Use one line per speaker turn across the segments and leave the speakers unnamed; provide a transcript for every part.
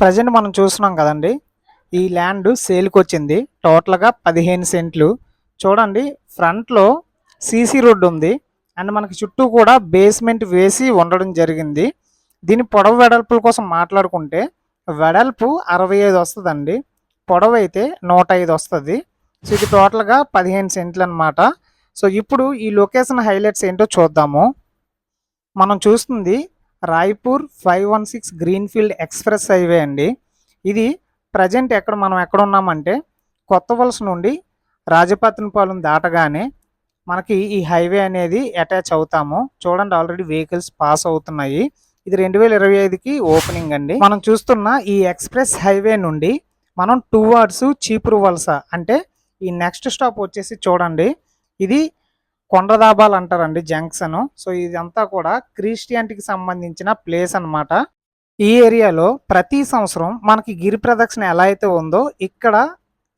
Present మనం చూస్తున్నాం కదండి. ఈ ల్యాండ్ సేల్‌కొచ్చింది. టోటల్‌గా 15 సెంట్లు. చూడండి, ఫ్రంట్‌లో సీసీ రోడ్ ఉంది. అండ్ మనకి చుట్టూ కూడా బేస్మెంట్ వేసి ఉండడం జరిగింది. దీని పొడవు వెడల్పుల కోసం మాట్లాడుకుంటే వెడల్పు 65 వస్తదండి. పొడవైతే 105 వస్తది. సో, ఇది టోటల్‌గా 15 సెంట్లనమాట. సో, ఇప్పుడు ఈ లొకేషన్ హైలైట్స్ ఏంటో చూద్దాము. మనం చూస్తుంది రాయ్‌పూర్ 516 గ్రీన్‌ఫీల్డ్ ఎక్స్‌ప్రెస్ హైవే అండి. ఇది ప్రెజెంట్ మనం ఎక్కడున్నామంటే, కొత్త వలస నుండి రాజపత్నిపాలెం దాటగానే మనకి ఈ హైవే అనేది అటాచ్ అవుతాము. చూడండి, ఆల్రెడీ వెహికల్స్ పాస్ అవుతున్నాయి. ఇది 2025కి ఓపెనింగ్ అండి. మనం చూస్తున్న ఈ ఎక్స్‌ప్రెస్ హైవే నుండి మనం టువర్డ్స్ చీపురు వలస, అంటే ఈ నెక్స్ట్ స్టాప్ వచ్చేసి చూడండి, ఇది కొండదాబాలు అంటారండి జంక్షను. సో, ఇదంతా కూడా క్రిస్టియానిటీకి సంబంధించిన ప్లేస్ అనమాట. ఈ ఏరియాలో ప్రతి సంవత్సరం మనకి గిరి ప్రదక్షిణ ఎలా అయితే ఉందో, ఇక్కడ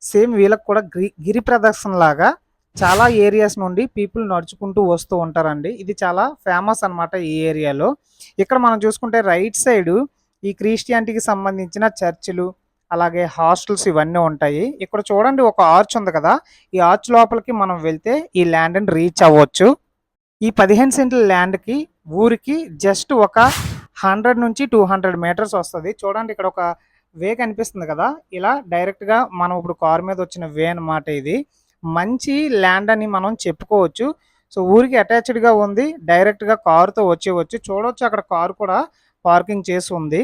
సేమ్ వీళ్ళకి కూడా గిరి ప్రదక్షిణ లాగా చాలా ఏరియాస్ నుండి పీపుల్ నడుచుకుంటూ వస్తూ ఉంటారండి. ఇది చాలా ఫేమస్ అనమాట ఈ ఏరియాలో. ఇక్కడ మనం చూసుకుంటే రైట్ సైడు ఈ క్రిస్టియానిటీకి సంబంధించిన చర్చిలు, అలాగే హాస్టల్స్ ఇవన్నీ ఉంటాయి. ఇక్కడ చూడండి, ఒక ఆర్చ్ ఉంది కదా! ఈ ఆర్చ్ లోపలికి మనం వెళ్తే ఈ ల్యాండ్‌ని రీచ్ అవ్వచ్చు. ఈ 15 సెంట్ల ల్యాండ్‌కి ఊరికి జస్ట్ ఒక 100-200 మీటర్స్ వస్తది. చూడండి, ఇక్కడ ఒక వే కనిపిస్తుంది కదా! ఇలా డైరెక్ట్‌గా మనం ఇప్పుడు కారు మీద వచ్చిన వే అనమాట ఇది. మంచి ల్యాండ్ అని మనం చెప్పుకోవచ్చు. సో, ఊరికి అటాచ్డ్‌గా ఉంది. డైరెక్ట్‌గా కారుతో వచ్చేయవచ్చు. చూడొచ్చు, అక్కడ కారు కూడా పార్కింగ్ చేసి ఉంది.